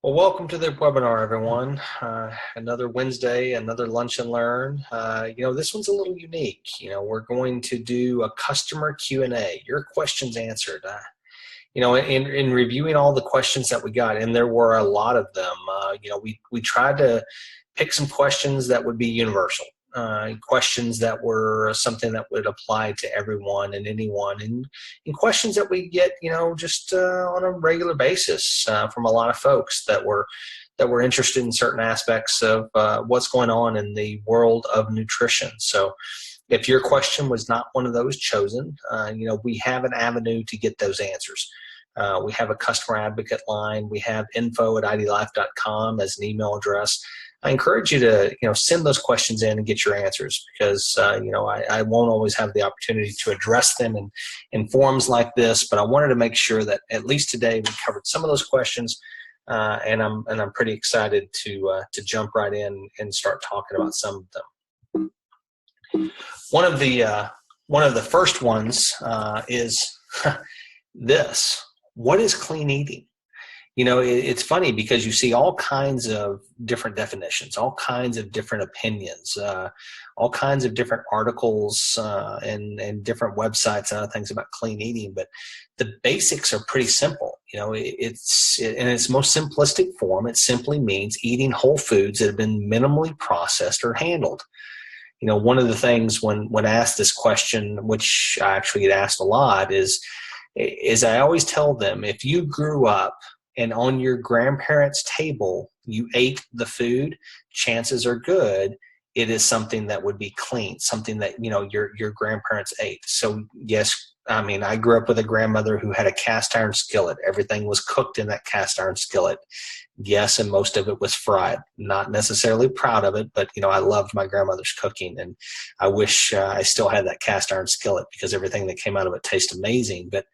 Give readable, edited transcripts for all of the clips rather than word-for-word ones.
Well, welcome to the webinar, everyone. Another Wednesday, another Lunch and Learn. This one's a little unique. We're going to do a customer Q&A, your questions answered. In reviewing all the questions that we got, and there were a lot of them, we tried to pick some questions that would be universal. Questions that were something that would apply to everyone and anyone, and questions that we get, just on a regular basis from a lot of folks that were interested in certain aspects of what's going on in the world of nutrition. So if your question was not one of those chosen, we have an avenue to get those answers. We have a customer advocate line. We have info@idlife.com as an email address. I encourage you to, send those questions in and get your answers because, I won't always have the opportunity to address them in forums like this, but I wanted to make sure that at least today we covered some of those questions, and I'm pretty excited to jump right in and start talking about some of them. One of the first ones is this: what is clean eating? It's funny because you see all kinds of different definitions, all kinds of different opinions, all kinds of different articles and different websites and other things about clean eating. But the basics are pretty simple. In its most simplistic form, it simply means eating whole foods that have been minimally processed or handled. One of the things when asked this question, which I actually get asked a lot, is I always tell them, if you grew up and on your grandparents' table you ate the food, chances are good it is something that would be clean, something that your grandparents ate. So yes, I grew up with a grandmother who had a cast iron skillet. Everything was cooked in that cast iron skillet. Yes, and most of it was fried. Not necessarily proud of it, but I loved my grandmother's cooking, and I wish I still had that cast iron skillet because everything that came out of it tasted amazing. But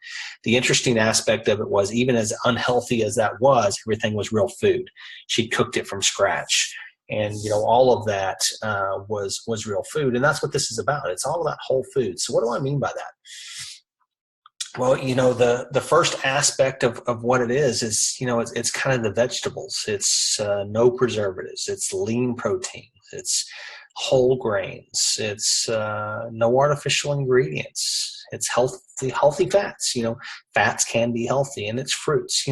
the interesting aspect of it was, even as unhealthy as that was, everything was real food. She cooked it from scratch, and all of that was real food, and that's what this is about. It's all about whole food. So what do I mean by that? Well, the first aspect of what it is it's kind of the vegetables. It's no preservatives. It's lean protein. It's whole grains. It's no artificial ingredients. It's healthy fats. Fats can be healthy, and it's fruits.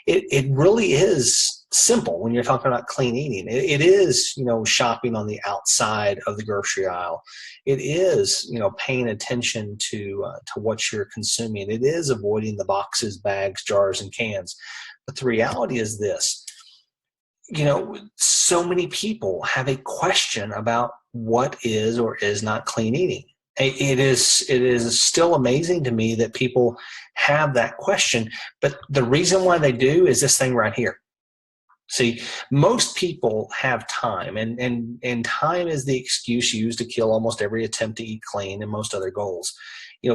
It really is simple when you're talking about clean eating. It is, shopping on the outside of the grocery aisle. It is, paying attention to what you're consuming. It is avoiding the boxes, bags, jars, and cans. But the reality is this: so many people have a question about what is or is not clean eating. It is still amazing to me that people have that question, but the reason why they do is this thing right here. See, most people have time, and time is the excuse used to kill almost every attempt to eat clean and most other goals.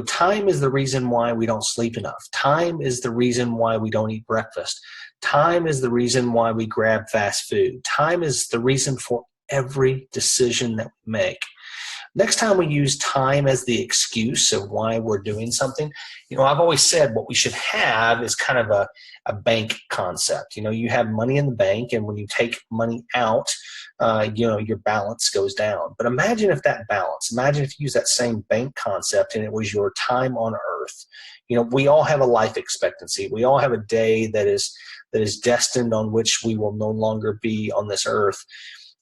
Time is the reason why we don't sleep enough. Time is the reason why we don't eat breakfast. Time is the reason why we grab fast food. Time is the reason for every decision that we make. Next time we use time as the excuse of why we're doing something, I've always said what we should have is kind of a bank concept. You have money in the bank, and when you take money out, your balance goes down. But imagine if imagine if you use that same bank concept and it was your time on earth. We all have a life expectancy. We all have a day that is destined on which we will no longer be on this earth.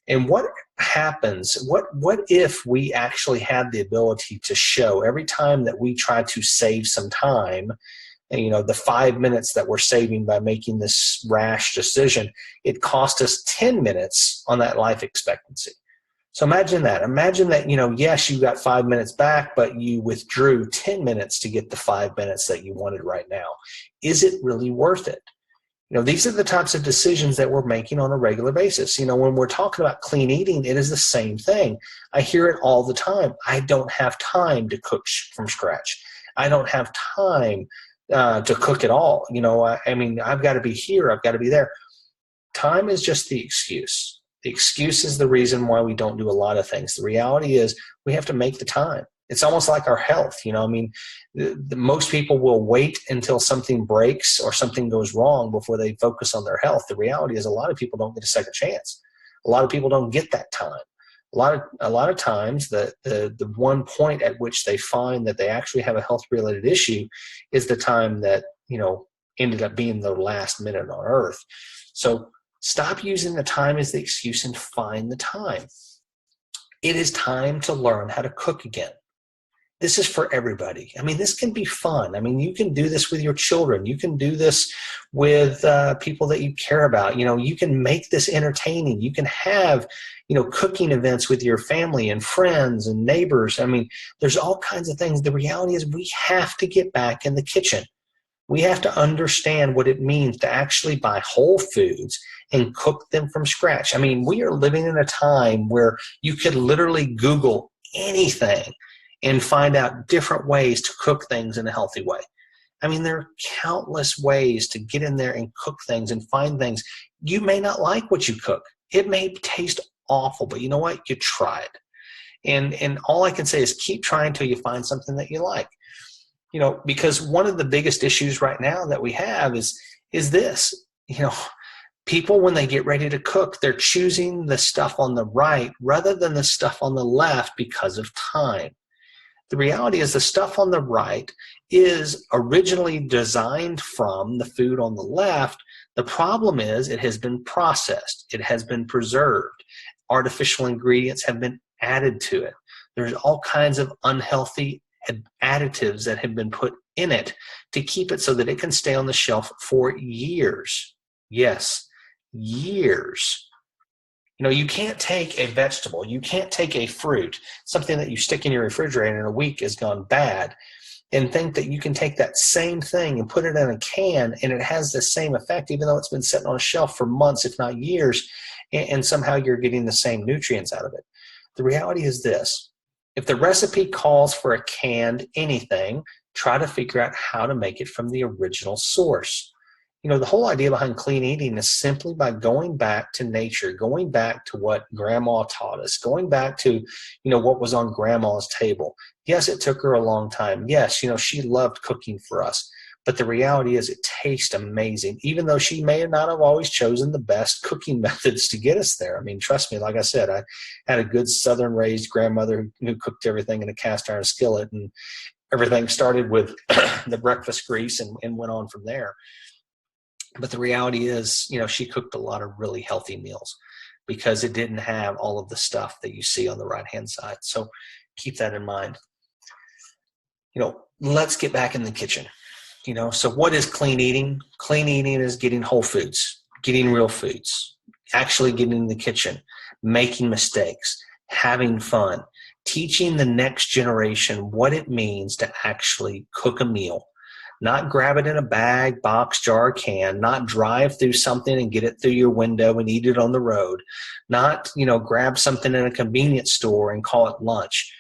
And what happens, what if we actually had the ability to show every time that we try to save some time, the 5 minutes that we're saving by making this rash decision, it cost us 10 minutes on that life expectancy. So imagine that. Imagine that, yes, you got 5 minutes back, but you withdrew 10 minutes to get the 5 minutes that you wanted right now. Is it really worth it? These are the types of decisions that we're making on a regular basis. When we're talking about clean eating, it is the same thing. I hear it all the time. I don't have time to cook from scratch. I don't have time to cook at all. I've got to be here. I've got to be there. Time is just the excuse. The excuse is the reason why we don't do a lot of things. The reality is we have to make the time. It's almost like our health. I mean, most people will wait until something breaks or something goes wrong before they focus on their health. The reality is a lot of people don't get a second chance. A lot of people don't get that time. A lot of times the one point at which they find that they actually have a health related issue is the time that, ended up being the last minute on earth. So stop using the time as the excuse and find the time. It is time to learn how to cook again. This is for everybody. I mean, this can be fun. I mean, you can do this with your children. You can do this with people that you care about. You can make this entertaining. You can have, cooking events with your family and friends and neighbors. I mean, there's all kinds of things. The reality is we have to get back in the kitchen. We have to understand what it means to actually buy whole foods and cook them from scratch. I mean, we are living in a time where you could literally Google anything and find out different ways to cook things in a healthy way. I mean, there are countless ways to get in there and cook things and find things. You may not like what you cook. It may taste awful, but you know what? You try it. And all I can say is keep trying till you find something that you like. Because one of the biggest issues right now that we have is this, people, when they get ready to cook, they're choosing the stuff on the right rather than the stuff on the left because of time. The reality is the stuff on the right is originally designed from the food on the left. The problem is it has been processed. It has been preserved. Artificial ingredients have been added to it. There's all kinds of unhealthy additives that have been put in it to keep it so that it can stay on the shelf for years. Yes, years. You can't take a vegetable, you can't take a fruit, something that you stick in your refrigerator and in a week has gone bad, and think that you can take that same thing and put it in a can and it has the same effect, even though it's been sitting on a shelf for months, if not years, and somehow you're getting the same nutrients out of it. The reality is this. If the recipe calls for a canned anything, try to figure out how to make it from the original source. The whole idea behind clean eating is simply by going back to nature, going back to what grandma taught us, going back to, what was on grandma's table. Yes, it took her a long time. Yes, she loved cooking for us. But the reality is it tastes amazing, even though she may not have always chosen the best cooking methods to get us there. I mean, trust me, like I said, I had a good Southern raised grandmother who cooked everything in a cast iron skillet, and everything started with the breakfast grease and went on from there. But the reality is, she cooked a lot of really healthy meals because it didn't have all of the stuff that you see on the right-hand side. So keep that in mind. Let's get back in the kitchen. So what is clean eating? Clean eating is getting whole foods, getting real foods, actually getting in the kitchen, making mistakes, having fun, teaching the next generation what it means to actually cook a meal. Not grab it in a bag, box, jar, can, not drive through something and get it through your window and eat it on the road, not, grab something in a convenience store and call it lunch.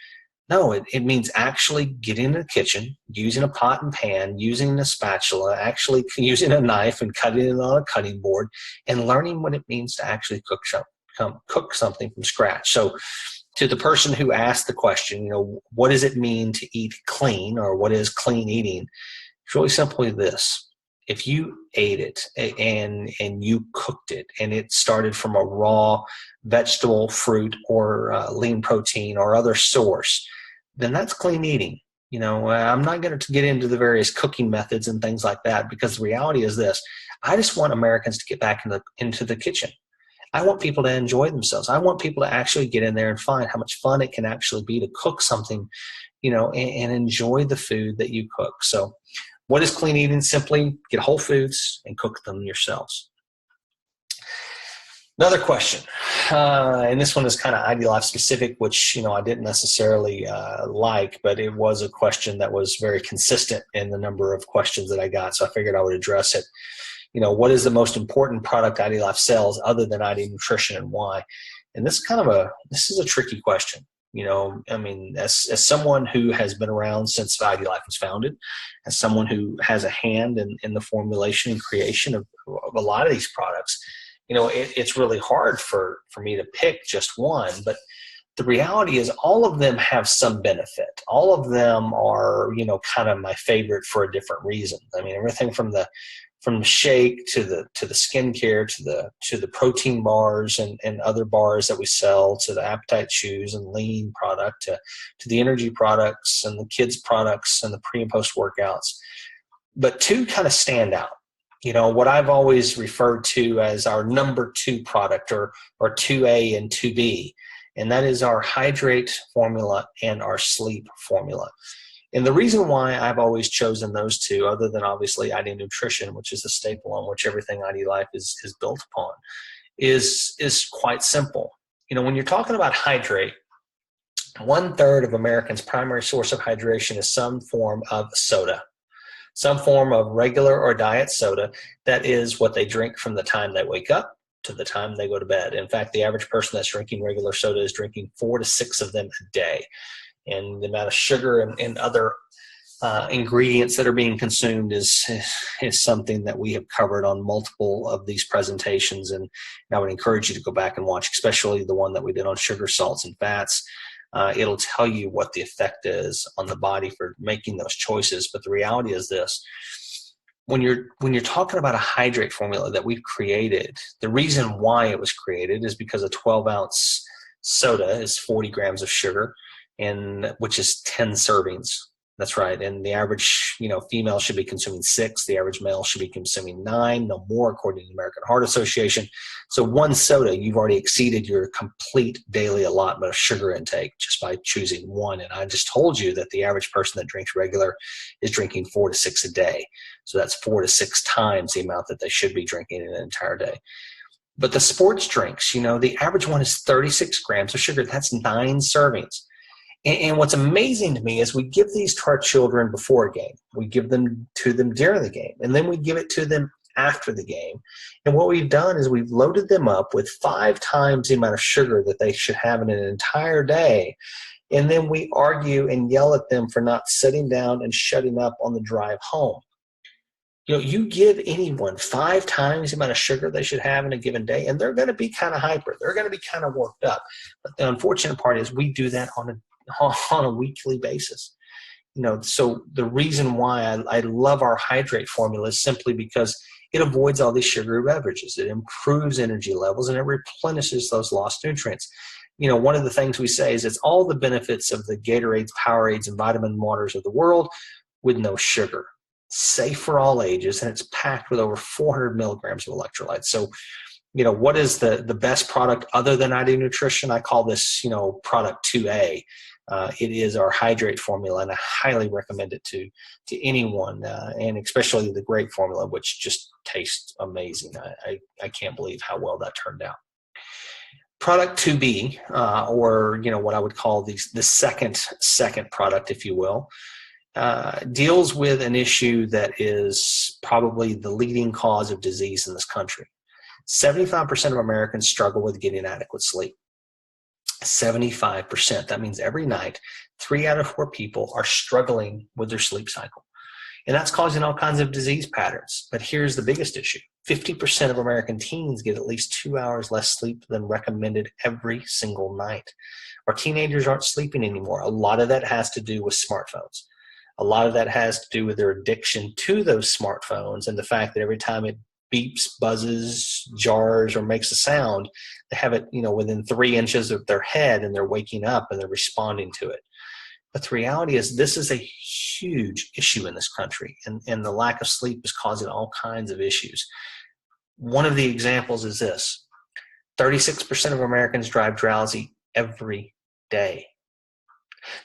No, it means actually getting in the kitchen, using a pot and pan, using a spatula, actually using a knife and cutting it on a cutting board, and learning what it means to actually cook something from scratch. So to the person who asked the question, what does it mean to eat clean, or what is clean eating? It's really simply this. If you ate it and you cooked it and it started from a raw vegetable, fruit, or lean protein or other source, then that's clean eating. I'm not going to get into the various cooking methods and things like that, because the reality is this. I just want Americans to get back into the kitchen. I want people to enjoy themselves. I want people to actually get in there and find how much fun it can actually be to cook something, and enjoy the food that you cook. So what is clean eating? Simply get whole foods and cook them yourselves. Another question, and this one is kind of IDLife specific, which, I didn't necessarily like, but it was a question that was very consistent in the number of questions that I got, so I figured I would address it. What is the most important product IDLife sells other than ID Nutrition, and why? And this is a tricky question. As someone who has been around since IDLife was founded, as someone who has a hand in the formulation and creation of a lot of these products, it's really hard for me to pick just one. But The reality is all of them have some benefit. All of them are, kind of my favorite for a different reason. I mean, everything from the shake to the skincare to the protein bars and other bars that we sell, to the appetite chews and lean product, to the energy products and the kids products and the pre and post workouts. But two kind of stand out. What I've always referred to as our number 2 product, or 2A and 2B, and that is our hydrate formula and our sleep formula. And the reason why I've always chosen those two, other than obviously ID Nutrition, which is the staple on which everything IDLife is built upon, is quite simple. When you're talking about hydrate, 1/3 of Americans' primary source of hydration is some form of soda, some form of regular or diet soda. That is what they drink from the time they wake up to the time they go to bed. In fact, the average person that's drinking regular soda is drinking 4 to 6 of them a day. And the amount of sugar and other ingredients that are being consumed is something that we have covered on multiple of these presentations. And I would encourage you to go back and watch, especially the one that we did on sugar, salts, and fats. It'll tell you what the effect is on the body for making those choices. But the reality is this: when you're talking about a hydrate formula that we've created, the reason why it was created is because a 12-ounce soda is 40 grams of sugar, and which is 10 servings. That's right. And the average, female should be consuming 6. The average male should be consuming 9, no more, according to the American Heart Association. So one soda, you've already exceeded your complete daily allotment of sugar intake just by choosing one. And I just told you that the average person that drinks regular is drinking 4 to 6 a day. So that's 4 to 6 times the amount that they should be drinking in an entire day. But the sports drinks, the average one is 36 grams of sugar. That's 9 servings. And what's amazing to me is we give these to our children before a game. We give them to them during the game. And then we give it to them after the game. And what we've done is we've loaded them up with 5 times the amount of sugar that they should have in an entire day. And then we argue and yell at them for not sitting down and shutting up on the drive home. You give anyone 5 times the amount of sugar they should have in a given day, and they're going to be kind of hyper. They're going to be kind of worked up. But the unfortunate part is we do that on a weekly basis. So the reason why I love our hydrate formula is simply because it avoids all these sugary beverages. It improves energy levels, and it replenishes those lost nutrients. One of the things we say is it's all the benefits of the Gatorades, Powerades, and vitamin waters of the world with no sugar. Safe for all ages, and it's packed with over 400 milligrams of electrolytes. So, what is the best product other than ID Nutrition? I call this, product 2A. It is our hydrate formula, and I highly recommend it to anyone, and especially the grape formula, which just tastes amazing. I can't believe how well that turned out. Product 2B, or what I would call the second product, if you will, deals with an issue that is probably the leading cause of disease in this country. 75% of Americans struggle with getting adequate sleep. 75%. That means every night, 3 out of 4 people are struggling with their sleep cycle. And that's causing all kinds of disease patterns. But here's the biggest issue. 50% of American teens get at least 2 hours less sleep than recommended every single night. Our teenagers aren't sleeping anymore. A lot of that has to do with smartphones. A lot of that has to do with their addiction to those smartphones and the fact that every time it beeps, buzzes, jars, or makes a sound, they have it, within 3 inches of their head, and they're waking up and they're responding to it. But the reality is this is a huge issue in this country, and the lack of sleep is causing all kinds of issues. One of the examples is this: 36% of Americans drive drowsy every day.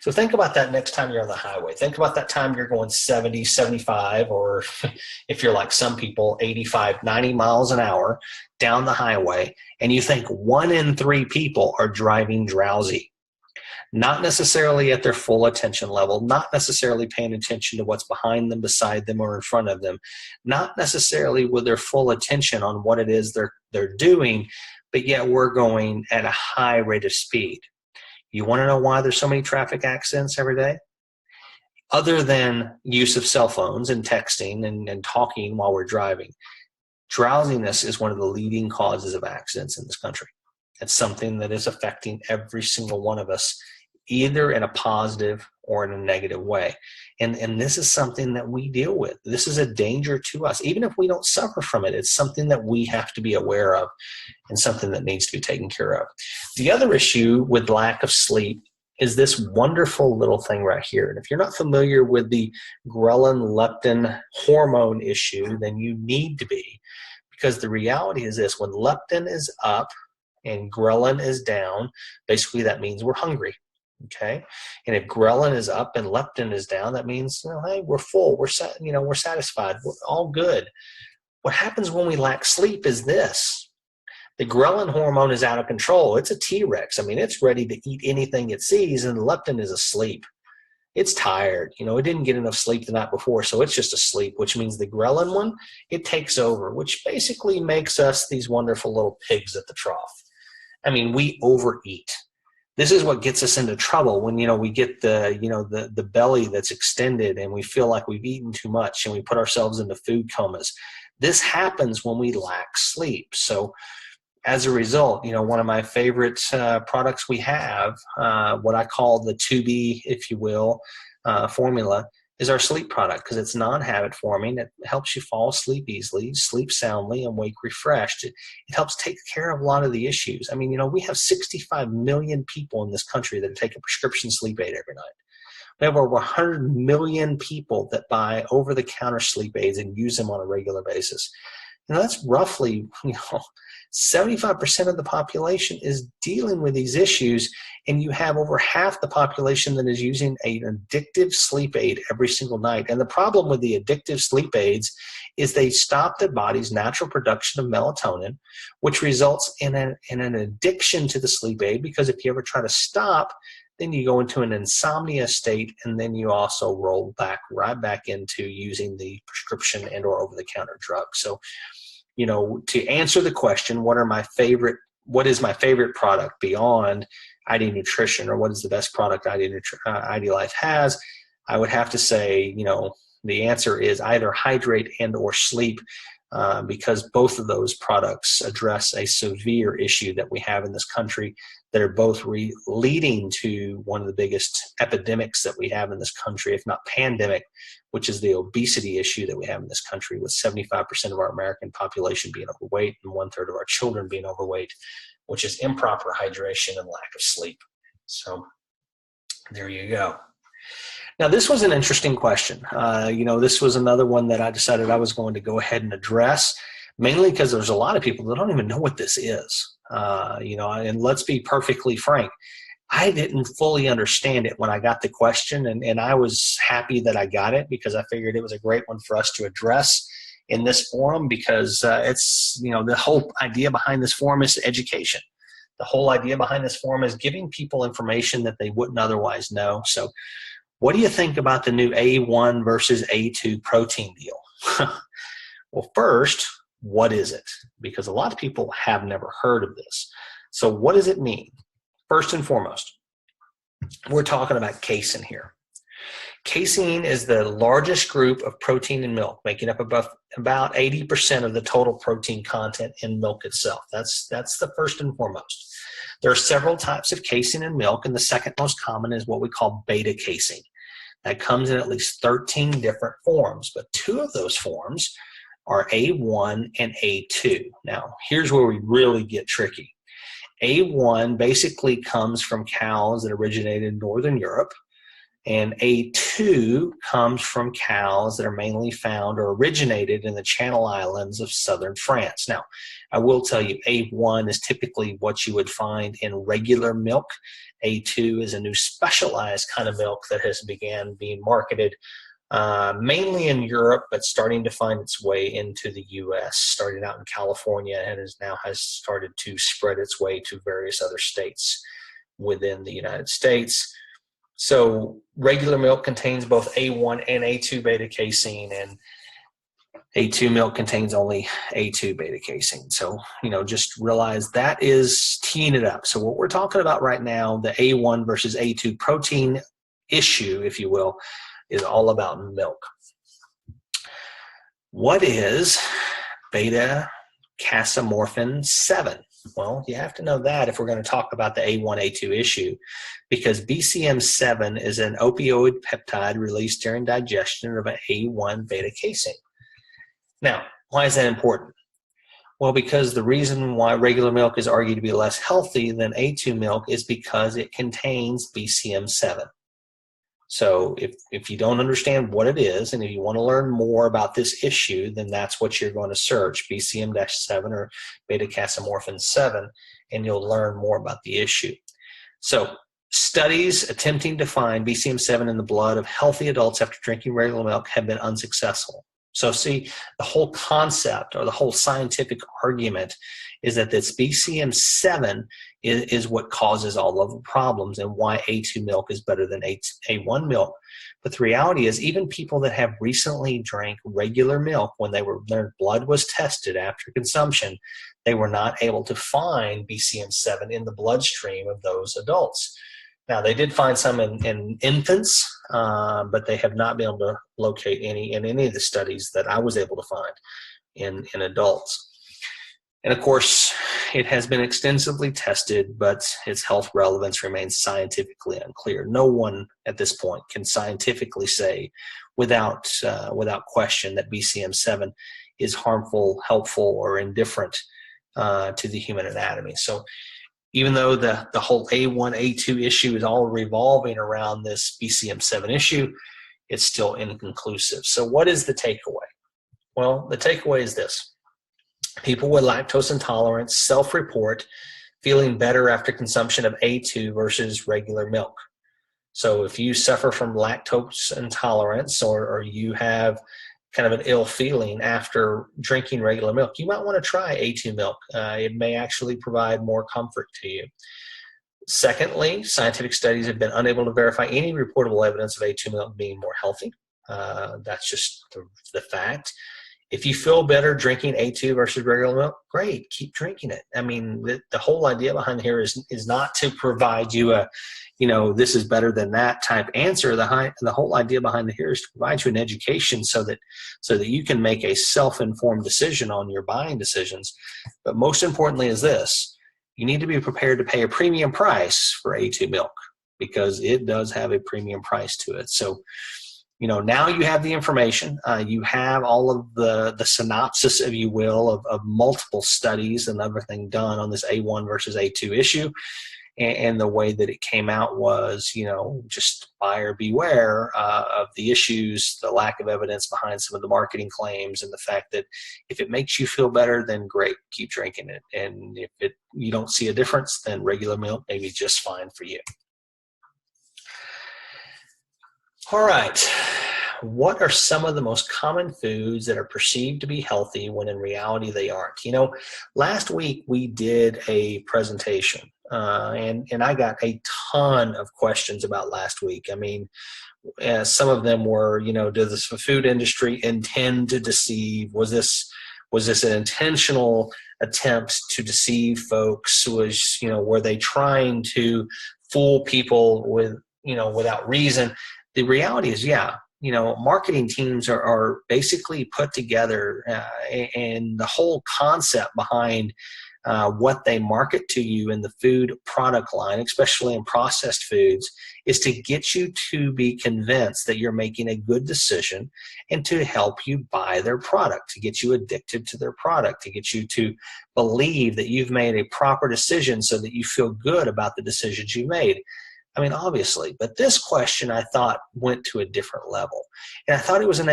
So think about that next time you're on the highway. Think about that time you're going 70, 75, or if you're like some people, 85, 90 miles an hour down the highway, and you think 1 in 3 people are driving drowsy. Not necessarily at their full attention level, not necessarily paying attention to what's behind them, beside them, or in front of them, not necessarily with their full attention on what it is they're doing, but yet we're going at a high rate of speed. You want to know why there's so many traffic accidents every day? Other than use of cell phones and texting and talking while we're driving, drowsiness is one of the leading causes of accidents in this country. It's something that is affecting every single one of us, either in a positive or in a negative way. And this is something that we deal with. This is a danger to us. Even if we don't suffer from it, it's something that we have to be aware of and something that needs to be taken care of. The other issue with lack of sleep is this wonderful little thing right here. And if you're not familiar with the ghrelin-leptin hormone issue, then you need to be, because the reality is this: when leptin is up and ghrelin is down, basically that means we're hungry. Okay, and if ghrelin is up and leptin is down, that means, hey, we're full, we're satisfied, we're all good. What happens when we lack sleep is this: the ghrelin hormone is out of control. It's a T-Rex. I mean, it's ready to eat anything it sees, and the leptin is asleep. It's tired. It didn't get enough sleep the night before, so it's just asleep, which means the ghrelin one, it takes over, which basically makes us these wonderful little pigs at the trough. I mean, we overeat. This is what gets us into trouble when, we get the belly that's extended and we feel like we've eaten too much and we put ourselves into food comas. This happens when we lack sleep. So as a result, one of my favorite products we have, what I call the 2B, if you will, formula, is our sleep product, because it's non-habit forming. It helps you fall asleep easily, sleep soundly, and wake refreshed. It helps take care of a lot of the issues. I mean, we have 65 million people in this country that take a prescription sleep aid every night. We have over 100 million people that buy over-the-counter sleep aids and use them on a regular basis. That's roughly, 75% of the population is dealing with these issues, and you have over half the population that is using an addictive sleep aid every single night. And the problem with the addictive sleep aids is they stop the body's natural production of melatonin, which results in an addiction to the sleep aid, because if you ever try to stop, then you go into an insomnia state, and then you also roll right back into using the prescription and or over-the-counter drug. So, to answer the question, what is my favorite product beyond ID Nutrition, or what is the best product IDLife has, I would have to say, the answer is either hydrate and or sleep, because both of those products address a severe issue that we have in this country that are both leading to one of the biggest epidemics that we have in this country, if not pandemic, which is the obesity issue that we have in this country, with 75% of our American population being overweight and 1/3 of our children being overweight, which is improper hydration and lack of sleep. So there you go. Now, this was an interesting question. This was another one that I decided I was going to go ahead and address, mainly because there's a lot of people that don't even know what this is. And let's be perfectly frank, I didn't fully understand it when I got the question, and I was happy that I got it, because I figured it was a great one for us to address in this forum, because it's, the whole idea behind this forum is education. The whole idea behind this forum is giving people information that they wouldn't otherwise know. So what do you think about the new A1 versus A2 protein deal? Well, first, what is it? Because a lot of people have never heard of this. So what does it mean? First and foremost, we're talking about casein here. Casein is the largest group of protein in milk, making up about 80% of the total protein content in milk itself. That's the first and foremost. There are several types of casein in milk, and the second most common is what we call beta casein. That comes in at least 13 different forms, but 2 of those forms are A1 and A2. Now, here's where we really get tricky. A1 basically comes from cows that originated in Northern Europe, and A2 comes from cows that are mainly found or originated in the Channel Islands of southern France. Now, I will tell you, A1 is typically what you would find in regular milk. A2 is a new specialized kind of milk that has began being marketed mainly in Europe, but starting to find its way into the U.S., starting out in California, and has started to spread its way to various other states within the United States. So regular milk contains both A1 and A2 beta casein, and A2 milk contains only A2 beta casein. So, just realize that is teeing it up. So what we're talking about right now, the A1 versus A2 protein issue, if you will, is all about milk. What is beta casomorphin 7? Well, you have to know that if we're going to talk about the A1, A2 issue, because BCM7 is an opioid peptide released during digestion of an A1 beta casein. Now, why is that important? Well, because the reason why regular milk is argued to be less healthy than A2 milk is because it contains BCM7. So if you don't understand what it is, and if you want to learn more about this issue, then that's what you're going to search, BCM-7 or beta-casomorphin 7, and you'll learn more about the issue. So studies attempting to find BCM7 in the blood of healthy adults after drinking regular milk have been unsuccessful. So see, the whole concept or the whole scientific argument is that this BCM7 is what causes all of the problems and why A2 milk is better than A1 milk. But the reality is even people that have recently drank regular milk, when their blood was tested after consumption, they were not able to find BCM7 in the bloodstream of those adults. Now, they did find some in infants, but they have not been able to locate any in any of the studies that I was able to find in adults. And of course, it has been extensively tested, but its health relevance remains scientifically unclear. No one at this point can scientifically say without question that BCM7 is harmful, helpful, or indifferent to the human anatomy. So even though the whole A1, A2 issue is all revolving around this BCM7 issue, it's still inconclusive. So what is the takeaway? Well, the takeaway is this. People with lactose intolerance self-report feeling better after consumption of A2 versus regular milk. So if you suffer from lactose intolerance or you have kind of an ill feeling after drinking regular milk, you might want to try A2 milk. It may actually provide more comfort to you. Secondly, scientific studies have been unable to verify any reportable evidence of A2 milk being more healthy. That's just the fact. If you feel better drinking A2 versus regular milk, great, keep drinking it. I mean, the whole idea behind here is not to provide you a, this is better than that type answer. The whole idea behind here is to provide you an education so that you can make a self-informed decision on your buying decisions. But most importantly is this: you need to be prepared to pay a premium price for A2 milk because it does have a premium price to it. So, now you have the information. You have all of the synopsis, if you will, of multiple studies and everything done on this A1 versus A2 issue. And the way that it came out was, just buyer beware of the issues, the lack of evidence behind some of the marketing claims, and the fact that if it makes you feel better, then great, keep drinking it. And if you don't see a difference, then regular milk may be just fine for you. All right. What are some of the most common foods that are perceived to be healthy when in reality they aren't? Last week we did a presentation and I got a ton of questions about last week. I mean, some of them were, does the food industry intend to deceive? Was this an intentional attempt to deceive folks? Were they trying to fool people without reason? The reality is, marketing teams are basically put together, and the whole concept behind what they market to you in the food product line, especially in processed foods, is to get you to be convinced that you're making a good decision and to help you buy their product, to get you addicted to their product, to get you to believe that you've made a proper decision so that you feel good about the decisions you made. I mean, obviously, but this question I thought went to a different level, and I thought it was an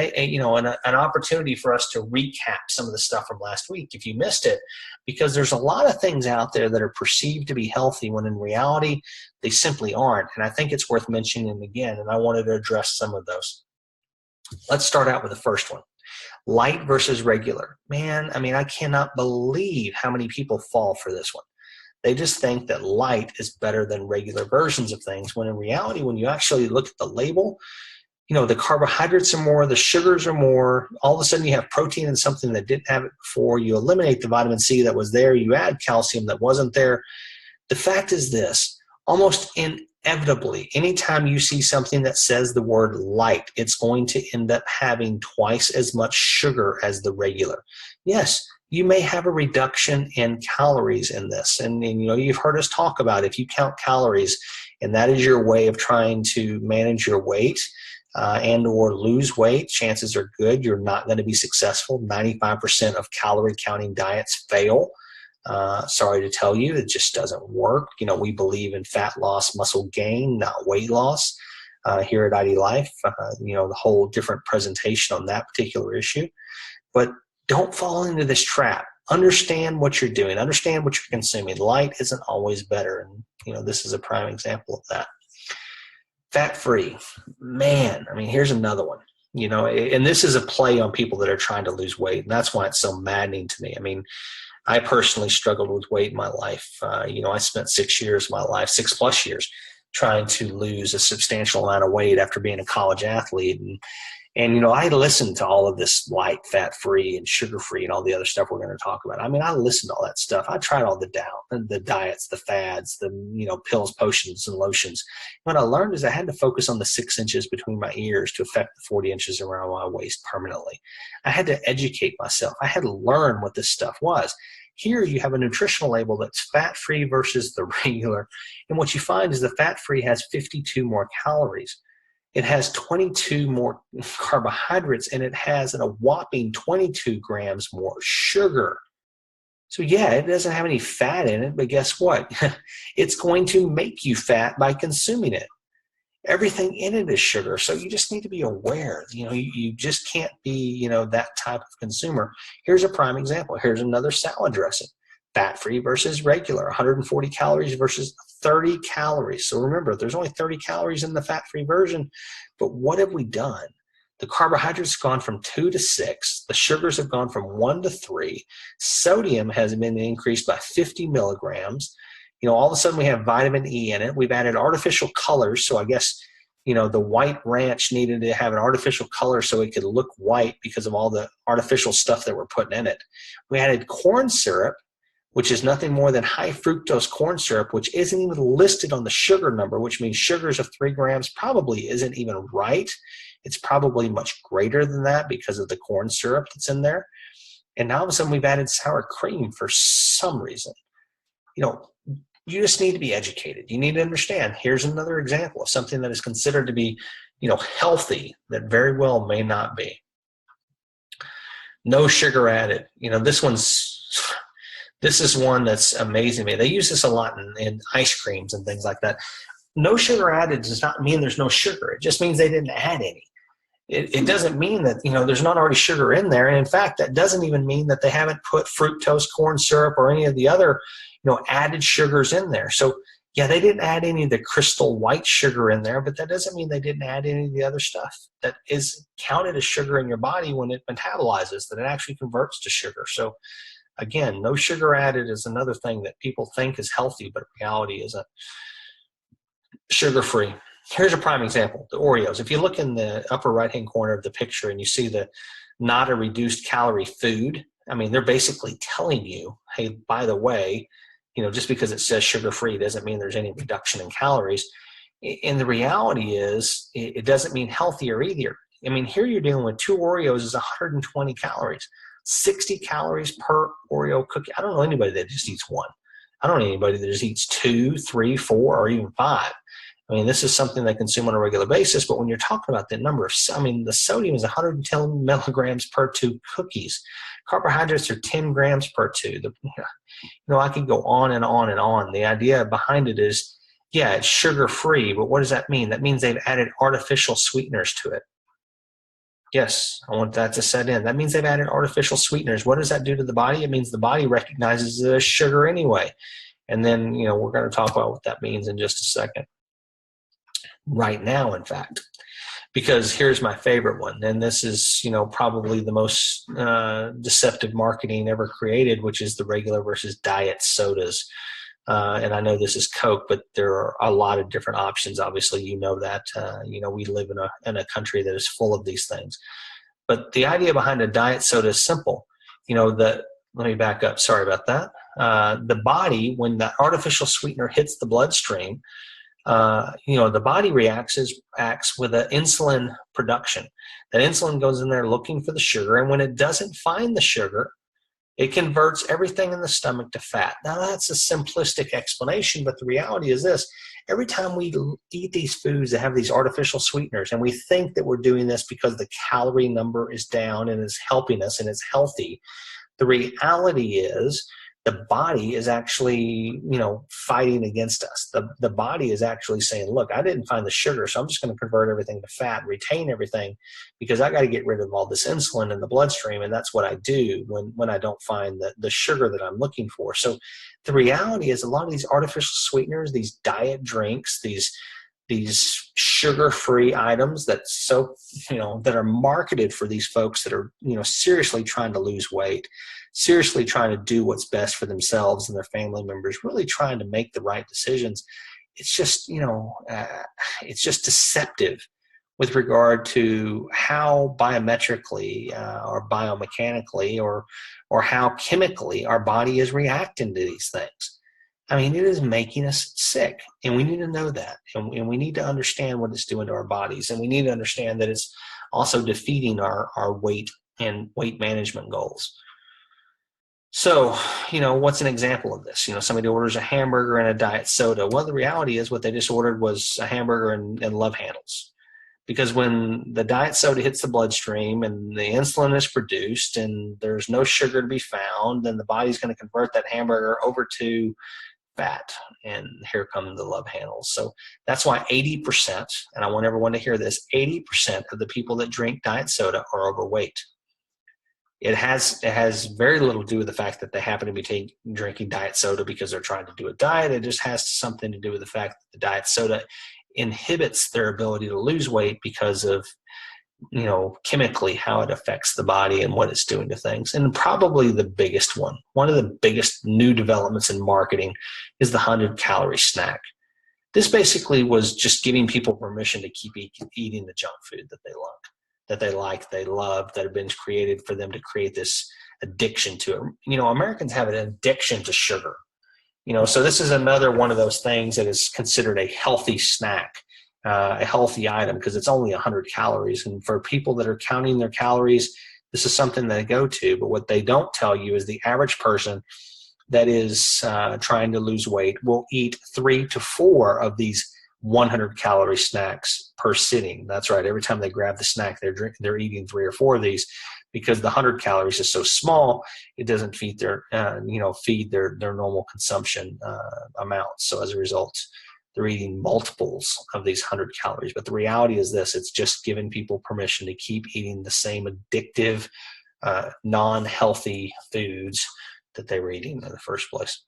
opportunity for us to recap some of the stuff from last week if you missed it, because there's a lot of things out there that are perceived to be healthy when in reality they simply aren't, and I think it's worth mentioning again, and I wanted to address some of those. Let's start out with the first one. Light versus regular. Man, I mean, I cannot believe how many people fall for this one. They just think that light is better than regular versions of things, when in reality, when you actually look at the label, the carbohydrates are more, the sugars are more. All of a sudden you have protein in something that didn't have it before. You eliminate the vitamin C that was there. You add calcium that wasn't there. The fact is this: almost inevitably, anytime you see something that says the word light, it's going to end up having twice as much sugar as the regular. Yes, you may have a reduction in calories in this. And you've heard us talk about if you count calories and that is your way of trying to manage your weight and or lose weight, chances are good you're not going to be successful. 95% of calorie counting diets fail. Sorry to tell you, it just doesn't work. We believe in fat loss, muscle gain, not weight loss here at IDLife. The whole different presentation on that particular issue. But don't fall into this trap. Understand what you're doing. Understand what you're consuming. Light isn't always better. And, this is a prime example of that. Fat-free. Man, here's another one. And this is a play on people that are trying to lose weight. And that's why it's so maddening to me. I personally struggled with weight in my life. I spent 6 years of my life, 6+ years, trying to lose a substantial amount of weight after being a college athlete. And I listened to all of this light, fat-free, and sugar-free, and all the other stuff we're going to talk about. I listened to all that stuff. I tried all the diets, the fads, the pills, potions, and lotions. What I learned is I had to focus on the 6 inches between my ears to affect the 40 inches around my waist permanently. I had to educate myself. I had to learn what this stuff was. Here you have a nutritional label that's fat-free versus the regular. And what you find is the fat-free has 52 more calories. It has 22 more carbohydrates, and it has a whopping 22 grams more sugar. So yeah, it doesn't have any fat in it, but guess what? It's going to make you fat by consuming it. Everything in it is sugar, so you just need to be aware. You just can't be, that type of consumer. Here's a prime example. Here's another salad dressing. Fat-free versus regular, 140 calories versus 30 calories. So remember, there's only 30 calories in the fat-free version, but what have we done? The carbohydrates have gone from 2 to 6. The sugars have gone from 1 to 3. Sodium has been increased by 50 milligrams. All of a sudden we have vitamin E in it. We've added artificial colors. So I guess, the white ranch needed to have an artificial color so it could look white because of all the artificial stuff that we're putting in it. We added corn syrup, which is nothing more than high fructose corn syrup, which isn't even listed on the sugar number, which means sugars of 3 grams probably isn't even right. It's probably much greater than that because of the corn syrup that's in there. And now all of a sudden we've added sour cream for some reason. You just need to be educated. You need to understand. Here's another example of something that is considered to be, healthy that very well may not be. No sugar added. This is one that's amazing to me. They use this a lot in ice creams and things like that. No sugar added does not mean there's no sugar. It just means they didn't add any. It doesn't mean that, there's not already sugar in there. And in fact, that doesn't even mean that they haven't put fructose corn syrup or any of the other, added sugars in there. So yeah, they didn't add any of the crystal white sugar in there, but that doesn't mean they didn't add any of the other stuff that is counted as sugar in your body when it metabolizes, that it actually converts to sugar. So again, no sugar added is another thing that people think is healthy, but reality isn't. Sugar-free. Here's a prime example, the Oreos. If you look in the upper right-hand corner of the picture and you see the not a reduced calorie food, they're basically telling you, hey, by the way, just because it says sugar-free doesn't mean there's any reduction in calories. And the reality is it doesn't mean healthier either. Here you're dealing with 2 Oreos is 120 calories. 60 calories per Oreo cookie. I don't know anybody that just eats 1. I don't know anybody that just eats 2, 3, 4, or even 5. This is something they consume on a regular basis, but when you're talking about the number of, the sodium is 110 milligrams per 2 cookies. Carbohydrates are 10 grams per 2. I could go on and on and on. The idea behind it is, yeah, it's sugar-free, but what does that mean? That means they've added artificial sweeteners to it. Yes, I want that to set in. That means they've added artificial sweeteners. What does that do to the body? It means the body recognizes it as sugar anyway. And then, we're going to talk about what that means in just a second. Right now, in fact, because here's my favorite one. And this is, probably the most deceptive marketing ever created, which is the regular versus diet sodas. And I know this is Coke, but there are a lot of different options. Obviously, that. We live in a country that is full of these things. But the idea behind a diet soda is simple. Let me back up. Sorry about that. The body, when that artificial sweetener hits the bloodstream, the body acts with an insulin production. That insulin goes in there looking for the sugar, and when it doesn't find the sugar, It converts everything in the stomach to fat. Now, that's a simplistic explanation, but the reality is this. Every time we eat these foods that have these artificial sweeteners, and we think that we're doing this because the calorie number is down and it's helping us and it's healthy, the reality is the body is actually, fighting against us. The body is actually saying, look, I didn't find the sugar, so I'm just going to convert everything to fat, retain everything, because I got to get rid of all this insulin in the bloodstream. And that's what I do when I don't find the sugar that I'm looking for. So the reality is a lot of these artificial sweeteners, these diet drinks, these sugar-free items that that are marketed for these folks that are, seriously trying to lose weight, seriously trying to do what's best for themselves and their family members, really trying to make the right decisions. It's just, it's just deceptive with regard to how biometrically or biomechanically or how chemically our body is reacting to these things. I mean, it is making us sick, and we need to know that, and we need to understand what it's doing to our bodies, and we need to understand that it's also defeating our weight and weight management goals. So, what's an example of this? Somebody orders a hamburger and a diet soda. Well, the reality is what they just ordered was a hamburger and love handles. Because when the diet soda hits the bloodstream and the insulin is produced and there's no sugar to be found, then the body's going to convert that hamburger over to fat, and here come the love handles. So that's why 80%, and I want everyone to hear this, 80% of the people that drink diet soda are overweight. It has very little to do with the fact that they happen to be drinking diet soda because they're trying to do a diet. It just has something to do with the fact that the diet soda inhibits their ability to lose weight because of chemically how it affects the body and what it's doing to things. And probably the biggest one of the biggest new developments in marketing is the 100-calorie snack. This basically was just giving people permission to keep eating the junk food that they love, that have been created for them to create this addiction to it. Americans have an addiction to sugar. So this is another one of those things that is considered a healthy snack. A healthy item because it's only 100 calories. And for people that are counting their calories, this is something they go to. But what they don't tell you is the average person that is trying to lose weight will eat 3 to 4 of these 100-calorie snacks per sitting. That's right. Every time they grab the snack, they're eating 3 or 4 of these because the 100 calories is so small, it doesn't feed their normal consumption amount. So as a result, they're eating multiples of these 100 calories. But the reality is this, it's just giving people permission to keep eating the same addictive, non-healthy foods that they were eating in the first place.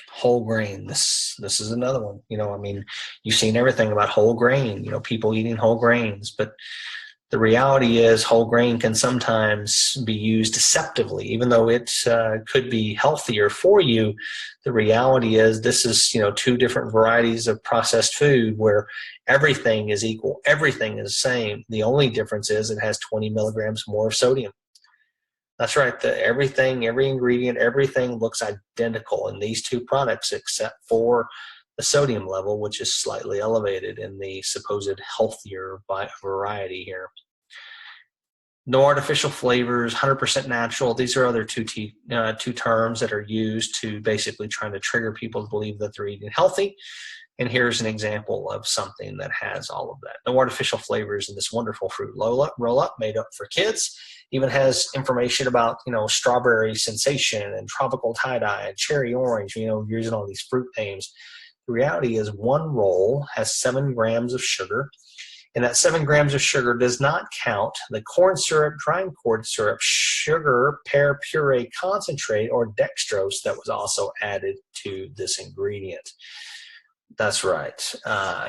Whole grain, this is another one. You've seen everything about whole grain, people eating whole grains, but the reality is whole grain can sometimes be used deceptively, even though it could be healthier for you. The reality is this is, 2 different varieties of processed food where everything is equal. Everything is the same. The only difference is it has 20 milligrams more of sodium. That's right. Every ingredient, everything looks identical in these 2 products except for the sodium level, which is slightly elevated in the supposed healthier variety here. No artificial flavors, 100% natural. These are other two terms that are used to basically trying to trigger people to believe that they're eating healthy. And here's an example of something that has all of that. No artificial flavors in this wonderful fruit roll-up made up for kids. Even has information about, strawberry sensation and tropical tie-dye and cherry orange, using all these fruit names. The reality is one roll has 7 grams of sugar. And that 7 grams of sugar does not count the corn syrup, dry corn syrup, sugar, pear puree concentrate, or dextrose that was also added to this ingredient. That's right.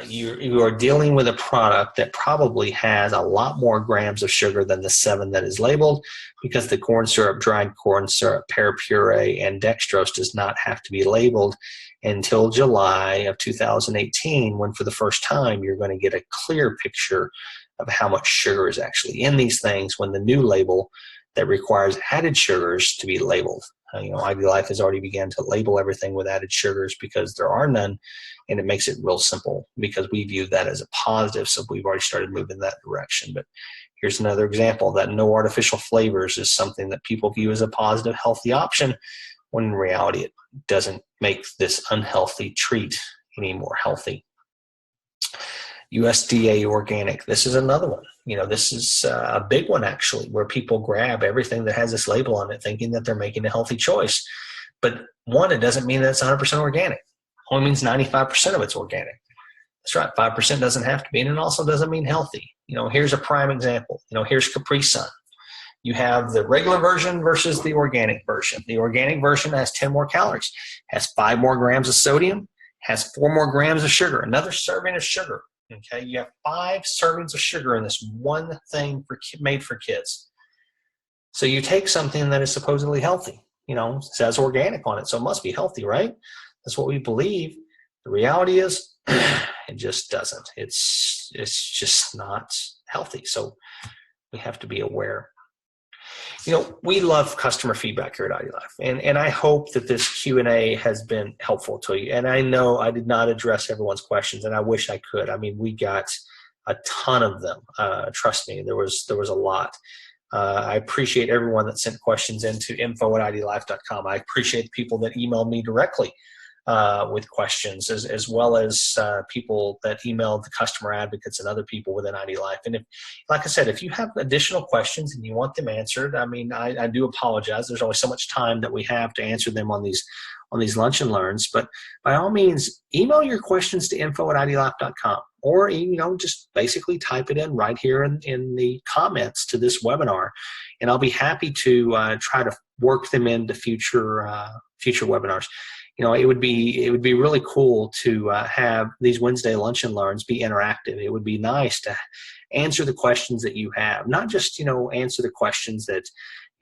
You are dealing with a product that probably has a lot more grams of sugar than the 7 that is labeled, because the corn syrup, dried corn syrup, pear puree, and dextrose does not have to be labeled until July of 2018, when for the first time you're going to get a clear picture of how much sugar is actually in these things, when the new label that requires added sugars to be labeled. IDLife has already begun to label everything with added sugars because there are none, and it makes it real simple because we view that as a positive. So we've already started moving in that direction. But Here's another example that no artificial flavors is something that people view as a positive, healthy option, when in reality it doesn't make this unhealthy treat any more healthy. USDA organic. This is another one. This is a big one actually, where people grab everything that has this label on it thinking that they're making a healthy choice. But one, it doesn't mean that it's 100% organic. It only means 95% of it's organic. That's right. 5% doesn't have to be, and it also doesn't mean healthy. Here's a prime example. Here's Capri Sun. You have the regular version versus the organic version. The organic version has 10 more calories, has 5 more grams of sodium, has 4 more grams of sugar, another serving of sugar. Okay, you have 5 servings of sugar in this one thing made for kids. So you take something that is supposedly healthy, it says organic on it, so it must be healthy, right? That's what we believe. The reality is it just doesn't. It's just not healthy. So we have to be aware. We love customer feedback here at IDLife, and I hope that this Q&A has been helpful to you. And I know I did not address everyone's questions, and I wish I could. I mean, we got a ton of them. Trust me, there was a lot. I appreciate everyone that sent questions into info@idlife.com. I appreciate the people that emailed me directly with questions, as well as people that emailed the customer advocates and other people within IDLife. And like I said, if you have additional questions and you want them answered, I do apologize. There's only so much time that we have to answer them on these lunch and learns. But by all means, email your questions to info@idlife.com, or just basically type it in right here in the comments to this webinar, and I'll be happy to try to work them into future webinars. It would be really cool to have these Wednesday lunch and learns be interactive. It would be nice to answer the questions that you have, not just answer the questions that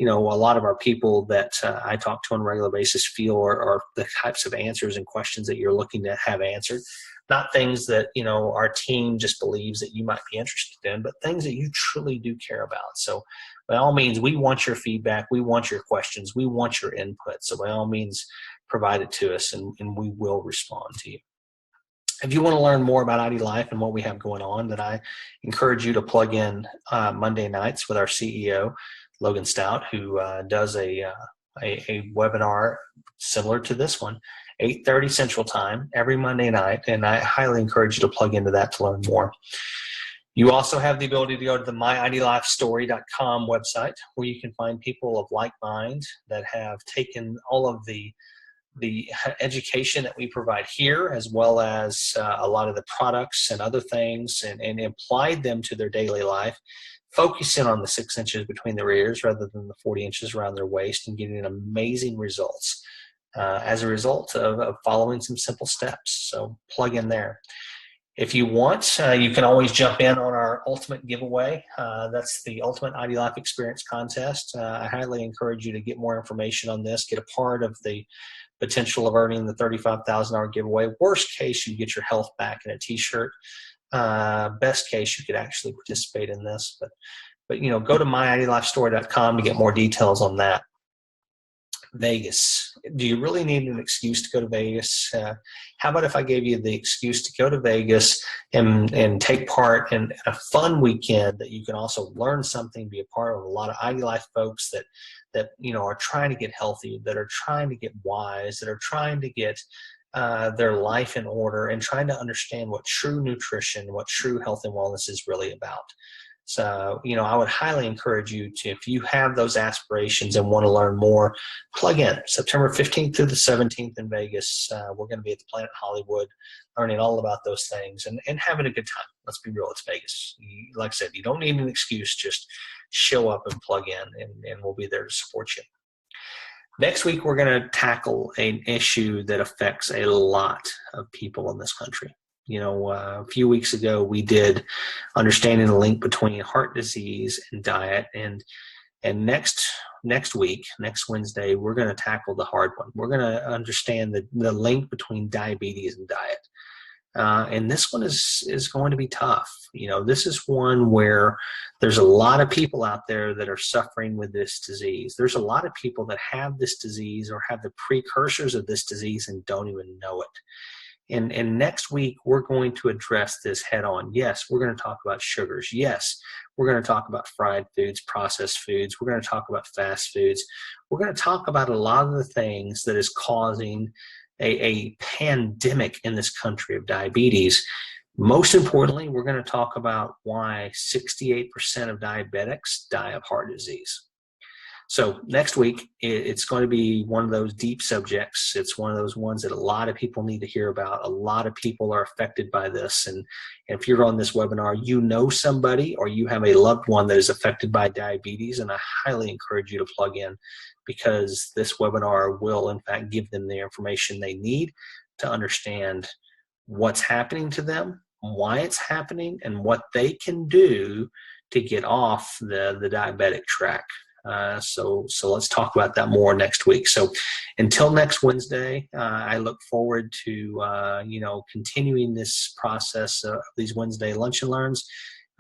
a lot of our people that I talk to on a regular basis feel are the types of answers and questions that you're looking to have answered. Not things that our team just believes that you might be interested in, but things that you truly do care about. So by all means, we want your feedback, we want your questions, we want your input. So by all means, provide it to us, and we will respond to you. If you want to learn more about IDLife and what we have going on, then I encourage you to plug in Monday nights with our CEO, Logan Stout, who does a webinar similar to this one, 8:30 Central Time every Monday night, and I highly encourage you to plug into that to learn more. You also have the ability to go to the myidlifestory.com website, where you can find people of like mind that have taken all of the education that we provide here, as well as a lot of the products and other things, and applied them to their daily life, focusing on the 6 inches between their ears rather than the 40 inches around their waist, and getting amazing results as a result of following some simple steps. So plug in there. If you want, you can always jump in on our ultimate giveaway. That's the Ultimate IDLife Experience Contest. I highly encourage you to get more information on this, get a part of the potential of earning the $35,000 giveaway. Worst case, you get your health back in a t-shirt. Best case, you could actually participate in this. But go to myidlifestory.com to get more details on that. Vegas. Do you really need an excuse to go to Vegas? How about if I gave you the excuse to go to Vegas and take part in a fun weekend that you can also learn something, be a part of a lot of IDLife folks that are trying to get healthy, that are trying to get wise, that are trying to get their life in order, and trying to understand what true nutrition, what true health and wellness is really about. So, I would highly encourage you to, if you have those aspirations and want to learn more, plug in. September 15th through the 17th in Vegas. We're going to be at the Planet Hollywood, learning all about those things and having a good time. Let's be real, it's Vegas. Like I said, you don't need an excuse. Just show up and plug in, and we'll be there to support you. Next week, we're going to tackle an issue that affects a lot of people in this country. A few weeks ago, we did understanding the link between heart disease and diet. And next week, next Wednesday, we're going to tackle the hard one. We're going to understand the link between diabetes and diet. And this one is going to be tough. This is one where there's a lot of people out there that are suffering with this disease. There's a lot of people that have this disease or have the precursors of this disease and don't even know it. And next week, we're going to address this head on. Yes, we're going to talk about sugars. Yes, we're going to talk about fried foods, processed foods. We're going to talk about fast foods. We're going to talk about a lot of the things that is causing a pandemic in this country of diabetes. Most importantly, we're going to talk about why 68% of diabetics die of heart disease. So next week, it's going to be one of those deep subjects. It's one of those ones that a lot of people need to hear about. A lot of people are affected by this. And if you're on this webinar, you know somebody or you have a loved one that is affected by diabetes, and I highly encourage you to plug in, because this webinar will, in fact, give them the information they need to understand what's happening to them, why it's happening, and what they can do to get off the diabetic track. So let's talk about that more next week. So until next Wednesday, I look forward to continuing this process of these Wednesday Lunch and Learns.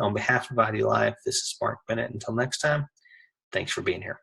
On behalf of IDLife, this is Mark Bennett. Until next time, thanks for being here.